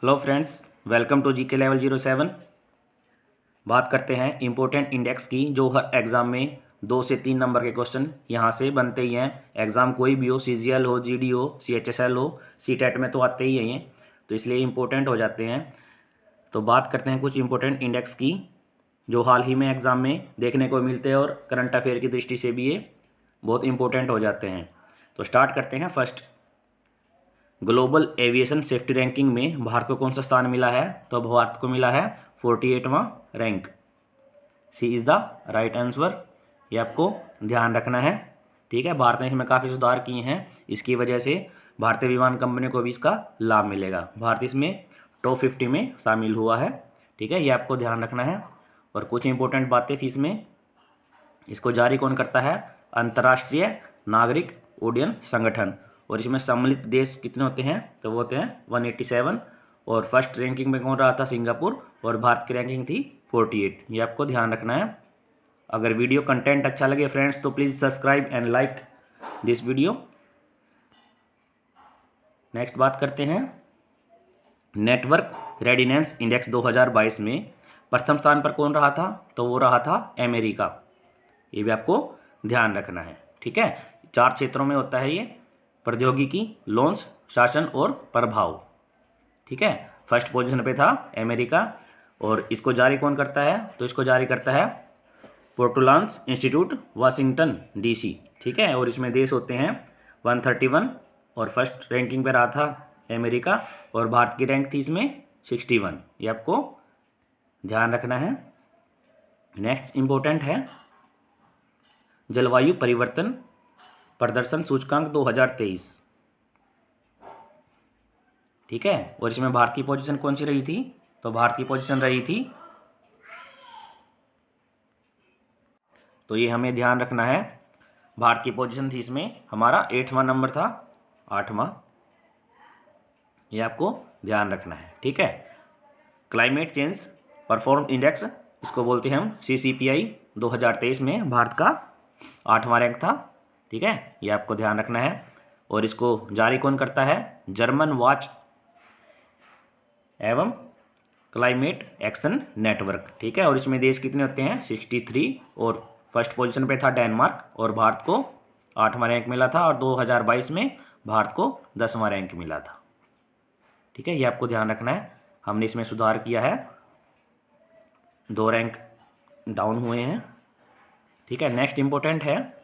Hello friends, welcome to GK level 07। बात करते हैं इम्पोर्टेंट इंडेक्स की, जो हर एग्ज़ाम में 2 से 3 नंबर के क्वेश्चन यहाँ से बनते ही हैं। एग्ज़ाम कोई भी हो, सीजीएल हो, जीडी हो, सीएचएसएल हो, सीटेट में तो आते ही हैं, तो इसलिए इम्पोर्टेंट हो जाते हैं। तो बात करते हैं कुछ इम्पोर्टेंट इंडेक्स की जो हाल ही में एग्ज़ाम में देखने को मिलते हैं और करंट अफेयर की दृष्टि से भी ये बहुत इंपॉर्टेंट हो जाते हैं। तो स्टार्ट करते हैं। First, global aviation safety ranking में भारत को कौन सा स्थान मिला है? तो भारत को मिला है 48वां rank. C is the right answer. ये आपको ध्यान रखना है, ठीक है। भारत ने इसमें काफ़ी सुधार किए हैं, इसकी वजह से भारतीय विमान कंपनी को भी इसका लाभ मिलेगा। भारत इसमें टॉप 50 में शामिल हुआ है, ठीक है। ये आपको ध्यान रखना है। और कुछ इंपॉर्टेंट बातें थी इसमें। इसको जारी कौन करता है? अंतर्राष्ट्रीय नागरिक उड्डयन संगठन। और इसमें सम्मिलित देश कितने होते हैं? तो वो होते हैं 187। और फर्स्ट रैंकिंग में कौन रहा था? सिंगापुर। और भारत की रैंकिंग थी 48। ये आपको ध्यान रखना है। अगर वीडियो कंटेंट अच्छा लगे फ्रेंड्स तो please subscribe and like this video. Next बात करते हैं, नेटवर्क रेडिनेस इंडेक्स 2022 में प्रथम स्थान पर कौन रहा था? तो वो रहा था अमेरिका। ये भी आपको ध्यान रखना है, ठीक है। 4 क्षेत्रों में होता है ये: प्रौद्योगिकी, लॉन्च, शासन और प्रभाव, ठीक है। फर्स्ट पोजीशन पे था अमेरिका। और इसको जारी कौन करता है? तो इसको जारी करता है पोर्टुलान्स इंस्टीट्यूट, वाशिंगटन डीसी, ठीक है। और इसमें देश होते हैं 131। और फर्स्ट रैंकिंग पे रहा था अमेरिका। और भारत की रैंक थी इसमें 61। ये आपको ध्यान रखना है। नेक्स्ट इंपॉर्टेंट है जलवायु परिवर्तन प्रदर्शन सूचकांक 2023, ठीक है। और इसमें भारत की पोजीशन कौन सी रही थी? तो भारत की पोजीशन रही थी, तो ये हमें ध्यान रखना है। भारत की पोजीशन थी इसमें हमारा 8वां नंबर था, 8वां। ये आपको ध्यान रखना है, ठीक है। क्लाइमेट चेंज परफॉर्म इंडेक्स, इसको बोलते हैं हम CCPI, 2023 में भारत का 8वां रैंक था, ठीक है। ये आपको ध्यान रखना है। और इसको जारी कौन करता है? जर्मन वॉच एवं क्लाइमेट एक्शन नेटवर्क, ठीक है। और इसमें देश कितने होते हैं? 63। और फर्स्ट पोजीशन पे था डेनमार्क। और भारत को 8वां रैंक मिला था। और 2022 में भारत को 10वां रैंक मिला था, ठीक है। ये आपको ध्यान रखना है। हमने इसमें सुधार किया है, 2 रैंक डाउन हुए हैं, ठीक है। नेक्स्ट इंपॉर्टेंट है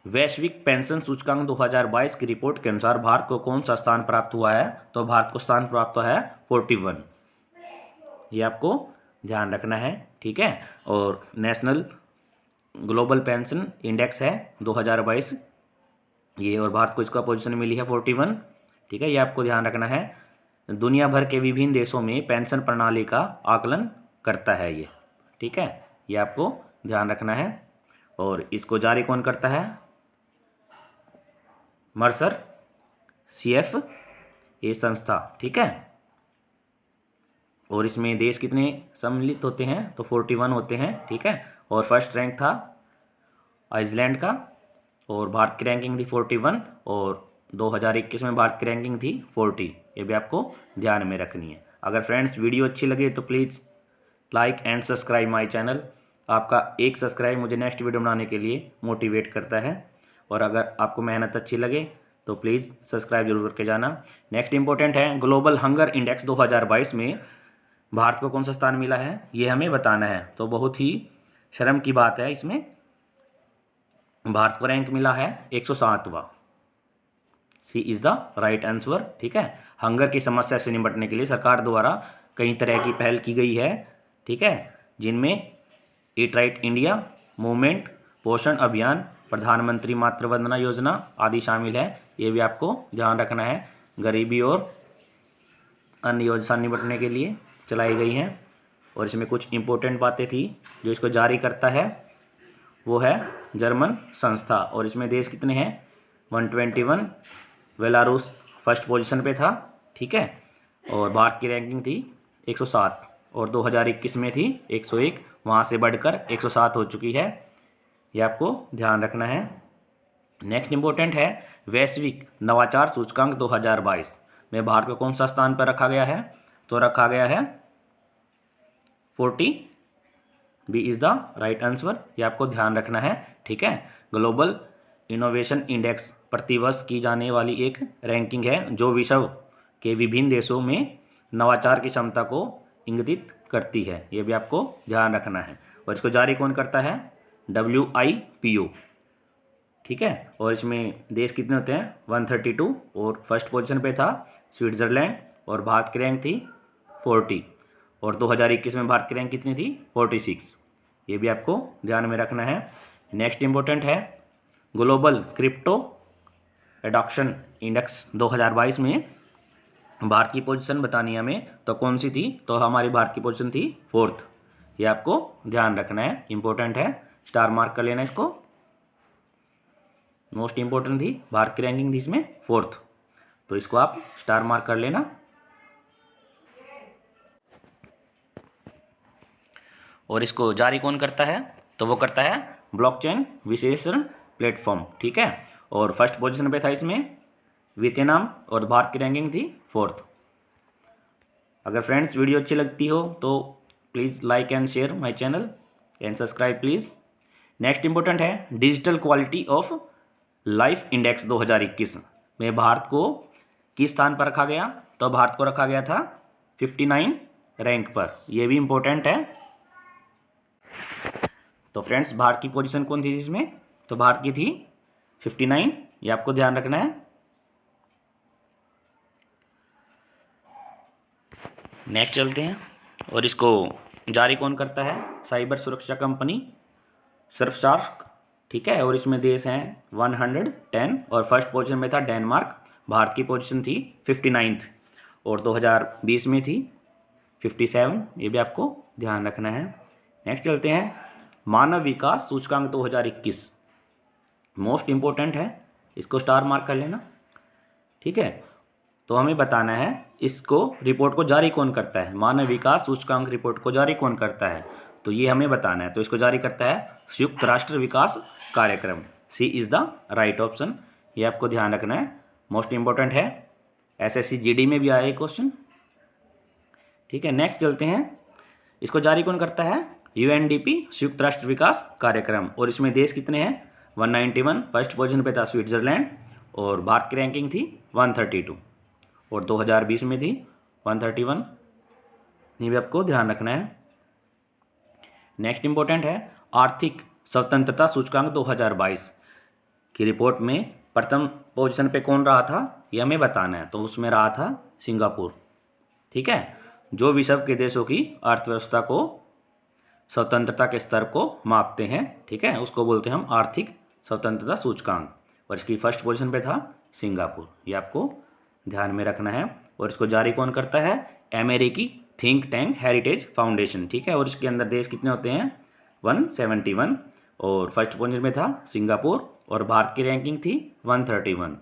वैश्विक पेंशन सूचकांक 2022 की रिपोर्ट के अनुसार भारत को कौन सा स्थान प्राप्त हुआ है? तो भारत को स्थान प्राप्त हुआ है 41। ये आपको ध्यान रखना है, ठीक है। और नेशनल ग्लोबल पेंशन इंडेक्स है 2022 ये, और भारत को इसका पोजीशन मिली है 41, ठीक है। ये आपको ध्यान रखना है। दुनिया भर के विभिन्न देशों में पेंशन प्रणाली का आकलन करता है ये, ठीक है। ये आपको ध्यान रखना है। और इसको जारी कौन करता है? मर्सर CF ये संस्था, ठीक है। और इसमें देश कितने सम्मिलित होते हैं? तो 41 होते हैं, ठीक है। और फर्स्ट रैंक था आइसलैंड का। और भारत की रैंकिंग थी 41। और 2021 में भारत की रैंकिंग थी 40। ये भी आपको ध्यान में रखनी है। अगर फ्रेंड्स वीडियो अच्छी लगे तो please like and subscribe my channel. आपका एक सब्सक्राइब मुझे नेक्स्ट वीडियो बनाने के लिए मोटिवेट करता है। और अगर आपको मेहनत अच्छी लगे तो प्लीज़ सब्सक्राइब जरूर करके जाना। नेक्स्ट इंपॉर्टेंट है ग्लोबल हंगर इंडेक्स 2022 में भारत को कौन सा स्थान मिला है? ये हमें बताना है। तो बहुत ही शर्म की बात है, इसमें भारत को रैंक मिला है 107वां। सी इज़ द राइट आंसर, ठीक है। हंगर की समस्या से निपटने के लिए सरकार द्वारा कई तरह की पहल की गई है, ठीक है, जिनमें ईट राइट इंडिया मूवमेंट, पोषण अभियान, प्रधानमंत्री मातृ वंदना योजना आदि शामिल है। ये भी आपको ध्यान रखना है। गरीबी और अन्य योजना निपटने के लिए चलाई गई हैं। और इसमें कुछ इम्पोर्टेंट बातें थी। जो इसको जारी करता है वो है जर्मन संस्था। और इसमें देश कितने हैं? 121। बेलारूस फर्स्ट पोजीशन पे था, ठीक है। और भारत की रैंकिंग थी 107। और 2021 में थी 101, वहाँ से बढ़कर 107 हो चुकी है। ये आपको ध्यान रखना है। नेक्स्ट इंपॉर्टेंट है वैश्विक नवाचार सूचकांक 2022। में भारत को कौन सा स्थान पर रखा गया है? तो रखा गया है 40। B is the right answer, ये आपको ध्यान रखना है। ठीक है, ग्लोबल इनोवेशन इंडेक्स प्रतिवर्ष की जाने वाली एक रैंकिंग है जो विश्व के विभिन्न देशों में नवाचार की क्षमता को इंगित करती है, ये भी आपको ध्यान रखना है। और इसको जारी कौन करता है? WIPO। ठीक है, और इसमें देश कितने होते हैं? 132, और फर्स्ट पोजीशन पे था स्विट्ज़रलैंड, और भारत की रैंक थी 40, और 2021 में भारत की रैंक कितनी थी? 46। ये भी आपको ध्यान में रखना है। नेक्स्ट इंपॉर्टेंट है ग्लोबल क्रिप्टो एडॉप्शन इंडेक्स 2022 में भारत की पोजीशन बतानी है हमें, तो कौन सी थी? तो हमारी भारत की पोजीशन थी 4th। ये आपको ध्यान रखना है, इंपॉर्टेंट है, स्टार मार्क कर लेना इसको। मोस्ट इंपॉर्टेंट थी, भारत की रैंकिंग थी इसमें 4th, तो इसको आप स्टार मार्क कर लेना। और इसको जारी कौन करता है? तो वो करता है ब्लॉकचेन विश्लेषण प्लेटफॉर्म। ठीक है, और फर्स्ट पोजीशन पे था इसमें वियतनाम, और भारत की रैंकिंग थी 4th। अगर फ्रेंड्स वीडियो अच्छी लगती हो तो please like and share my channel and subscribe please. Next important है digital quality of life index 2021 में भारत को किस स्थान पर रखा गया? तो भारत को रखा गया था 59 रैंक पर, यह भी इंपॉर्टेंट है। तो फ्रेंड्स भारत की पोजीशन कौन थी इसमें? तो भारत की थी 59, ये आपको ध्यान रखना है। नेक्स्ट चलते हैं, और इसको जारी कौन करता है? साइबर सुरक्षा कंपनी सर्फशार्क। ठीक है, और इसमें देश हैं 110, और फर्स्ट पोजीशन में था डेनमार्क, भारत की पोजीशन थी 59th, और 2020 में थी 57, ये भी आपको ध्यान रखना है। नेक्स्ट चलते हैं मानव विकास सूचकांक 2021, मोस्ट इंपॉर्टेंट है, इसको स्टार मार्क कर लेना। ठीक है, तो हमें बताना है इसको रिपोर्ट को जारी कौन करता है? मानव विकास सूचकांक रिपोर्ट को जारी कौन करता है? तो ये हमें बताना है। तो इसको जारी करता है संयुक्त राष्ट्र विकास कार्यक्रम। सी इज़ द राइट ऑप्शन, ये आपको ध्यान रखना है, मोस्ट इंपॉर्टेंट है, SSC GD में भी आया क्वेश्चन। ठीक है, नेक्स्ट चलते हैं, इसको जारी कौन करता है? UNDP संयुक्त राष्ट्र विकास कार्यक्रम, और इसमें देश कितने हैं? 191, फर्स्ट पोजीशन पे था स्विट्जरलैंड, और भारत की रैंकिंग थी 132, और 2020 में थी 131, ये भी आपको ध्यान रखना है। नेक्स्ट इंपॉर्टेंट है आर्थिक स्वतंत्रता सूचकांक 2022 की रिपोर्ट में प्रथम पोजीशन पे कौन रहा था? ये हमें बताना है। तो उसमें रहा था सिंगापुर। ठीक है, जो विश्व के देशों की अर्थव्यवस्था को स्वतंत्रता के स्तर को मापते हैं। ठीक है, उसको बोलते हैं हम आर्थिक स्वतंत्रता सूचकांक, और इसकी फर्स्ट पोजीशन पे था सिंगापुर, ये आपको ध्यान में रखना है। और इसको जारी कौन करता है? अमेरिकी थिंक टैंक हेरिटेज फाउंडेशन। ठीक है, और इसके अंदर देश कितने होते हैं? 171, और फर्स्ट पोजीशन में था सिंगापुर, और भारत की रैंकिंग थी 131,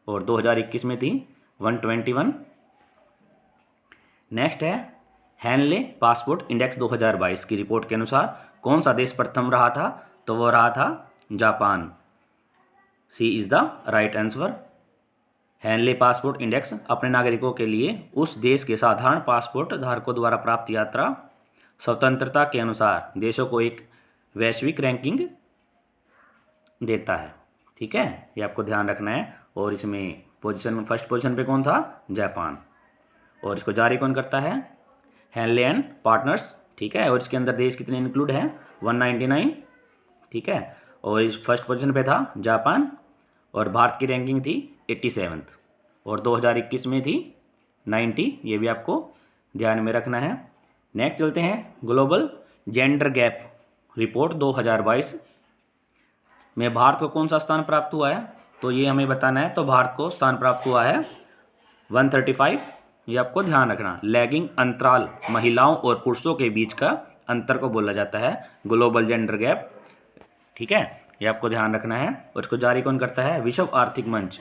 और 2021 में थी 121। नेक्स्ट है हैनले पासपोर्ट इंडेक्स 2022 की रिपोर्ट के अनुसार कौन सा देश प्रथम रहा था? तो वो रहा था Japan. C is the right answer. Henley passport index अपने नागरिकों के लिए उस देश के साधारण पासपोर्ट धारकों द्वारा प्राप्त यात्रा स्वतंत्रता के अनुसार देशों को एक वैश्विक रैंकिंग देता है। ठीक है, ये आपको ध्यान रखना है। और इसमें फर्स्ट पोजीशन पे कौन था? जापान, और इसको जारी कौन करता है? Henle and partners. ठीक है, और इसके अंदर देश कितने इंक्लूड हैं? 199। ठीक है, और इस फर्स्ट पोजीशन पे था जापान, और भारत की रैंकिंग थी 87th, और 2021 में थी 90, ये भी आपको ध्यान में रखना है। नेक्स्ट चलते हैं ग्लोबल जेंडर गैप रिपोर्ट 2022 में भारत को कौन सा स्थान प्राप्त हुआ है? तो ये हमें बताना है। तो भारत को स्थान प्राप्त हुआ है 135, ये आपको ध्यान रखना। लैगिंग अंतराल महिलाओं और पुरुषों के बीच का अंतर को बोला जाता है ग्लोबल जेंडर गैप। ठीक है, ये आपको ध्यान रखना है। और इसको जारी कौन करता है? विश्व आर्थिक मंच,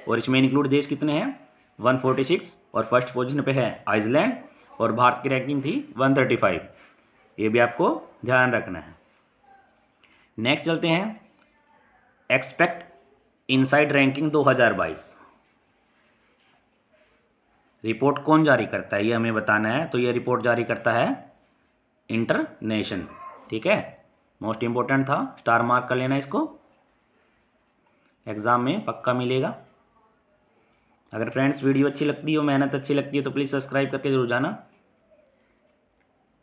और इसमें इंक्लूड देश कितने हैं? 146, और फर्स्ट पोजीशन पे है आइसलैंड, और भारत की रैंकिंग थी 135, ये भी आपको ध्यान रखना है। नेक्स्ट चलते हैं एक्सपेक्ट इनसाइड रैंकिंग 2022। रिपोर्ट कौन जारी करता है ये हमें बताना है। तो ये रिपोर्ट जारी करता है इंटरनेशन, ठीक है। मोस्ट इम्पोर्टेंट था, स्टार मार्क कर लेना इसको, एग्जाम में पक्का मिलेगा। अगर फ्रेंड्स वीडियो अच्छी लगती हो, मेहनत अच्छी लगती है तो प्लीज़ सब्सक्राइब करके जरूर जाना।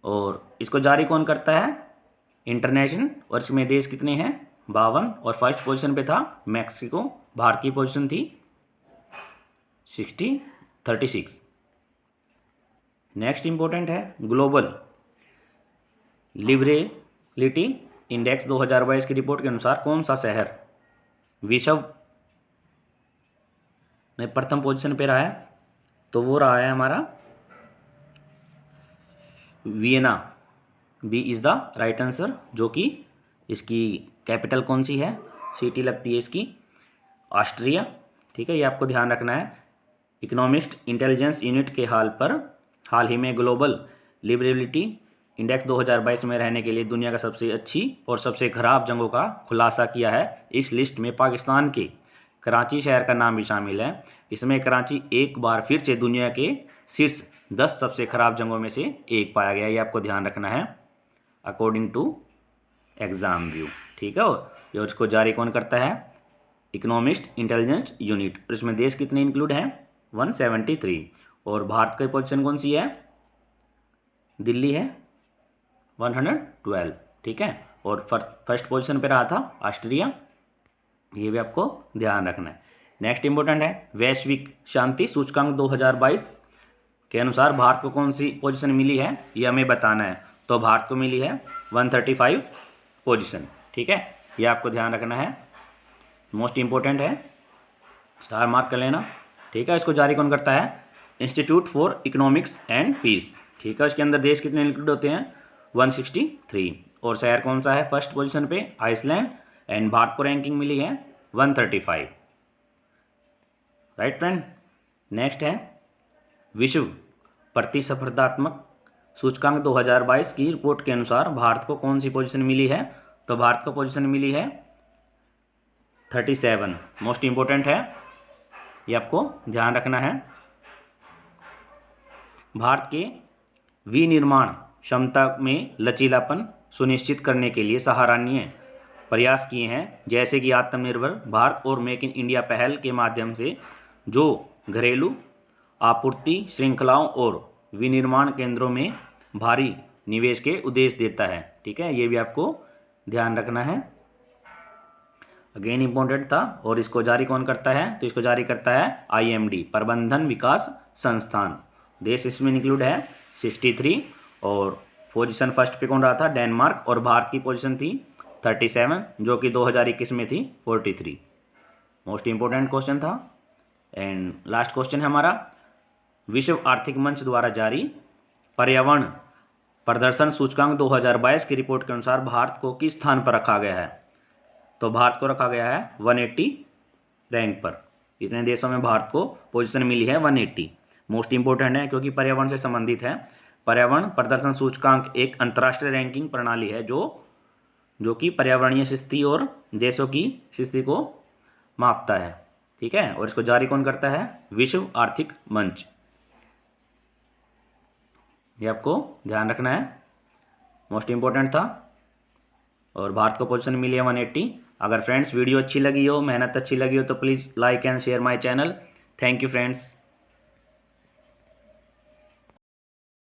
और इसको जारी कौन करता है? इंटरनेशन। और इसमें देश कितने हैं? 52। और फर्स्ट पोजीशन पे था मैक्सिको, भारत की पोजीशन थी 36। नेक्स्ट इंपॉर्टेंट है ग्लोबल लिबरेलिटी इंडेक्स 2022 की रिपोर्ट के अनुसार कौन सा शहर विश्व में प्रथम पोजीशन पे रहा है? तो वो रहा है हमारा Vienna. B is the right answer. जो कि इसकी कैपिटल कौन सी है, सिटी लगती है इसकी ऑस्ट्रिया, ठीक है। ये आपको ध्यान रखना है। इकोनॉमिस्ट इंटेलिजेंस यूनिट के हाल ही में ग्लोबल लिबरेलिटी इंडेक्स 2022 में रहने के लिए दुनिया का सबसे अच्छी और सबसे खराब जगहों का खुलासा किया है। इस लिस्ट में पाकिस्तान के कराची शहर का नाम भी शामिल है। इसमें कराची एक बार फिर से दुनिया के शीर्ष 10 सबसे खराब जगहों में से एक पाया गया। ये आपको ध्यान रखना है अकॉर्डिंग टू एग्जाम व्यू, ठीक है। और इसको जारी कौन करता है? Economist intelligence unit. और इसमें देश कितने इंक्लूड हैं? 173। और भारत की पोजीशन कौन सी है? दिल्ली है 112, ठीक है। और फर्स्ट पोजीशन पे रहा था ऑस्ट्रिया। ये भी आपको ध्यान रखना है। नेक्स्ट इंपॉर्टेंट है वैश्विक शांति सूचकांक 2022 के अनुसार भारत को कौन सी पोजीशन मिली है, ये हमें बताना है। तो भारत को मिली है 135 पोजीशन, ठीक है। ये आपको ध्यान रखना है, मोस्ट इंपॉर्टेंट है, स्टार मार्क कर लेना, ठीक है। इसको जारी कौन करता है? Institute for economics and peace, ठीक है। इसके अंदर देश कितने इंक्लूड होते हैं? 163। और शहर कौन सा है फर्स्ट पोजीशन पे? आइसलैंड। एंड भारत को रैंकिंग मिली है 135, राइट फ्रेंड। नेक्स्ट है विश्व प्रतिस्पर्धात्मक सूचकांक 2022 की रिपोर्ट के अनुसार भारत को कौन सी पोजीशन मिली है? तो भारत को पोजीशन मिली है 37। मोस्ट इंपॉर्टेंट है, ये आपको ध्यान रखना है। भारत के विनिर्माण क्षमता में लचीलापन सुनिश्चित करने के लिए सराहनीय प्रयास किए हैं, जैसे कि आत्मनिर्भर भारत और मेक इन इंडिया पहल के माध्यम से, जो घरेलू आपूर्ति श्रृंखलाओं और विनिर्माण केंद्रों में भारी निवेश के उद्देश्य देता है, ठीक है। ये भी आपको ध्यान रखना है, अगेन इंपॉर्टेंट था। और इसको जारी कौन करता है? तो इसको जारी करता है IMD प्रबंधन विकास संस्थान। देश इसमें इंक्लूड है 63। और पोजीशन फर्स्ट पे कौन रहा था? डेनमार्क। और भारत की पोजीशन थी 37, जो कि 2021 में थी 43। मोस्ट इंपॉर्टेंट क्वेश्चन था। एंड लास्ट क्वेश्चन है हमारा विश्व आर्थिक मंच द्वारा जारी पर्यावरण प्रदर्शन सूचकांक 2022 की रिपोर्ट के अनुसार भारत को किस स्थान पर रखा गया है? तो भारत को रखा गया है 180 रैंक पर। इतने देशों में भारत को पोजीशन मिली है 180। मोस्ट इंपॉर्टेंट है क्योंकि पर्यावरण से संबंधित है। पर्यावरण प्रदर्शन सूचकांक एक अंतर्राष्ट्रीय रैंकिंग प्रणाली है जो कि पर्यावरणीय स्थिति और देशों की स्थिति को मापता है, ठीक है। और इसको जारी कौन करता है? विश्व आर्थिक मंच। ये आपको ध्यान रखना है, मोस्ट इंपॉर्टेंट था। और भारत को पोजीशन मिली है 180। अगर फ्रेंड्स वीडियो अच्छी लगी हो, मेहनत अच्छी लगी हो, तो please like and share my channel. Thank you friends.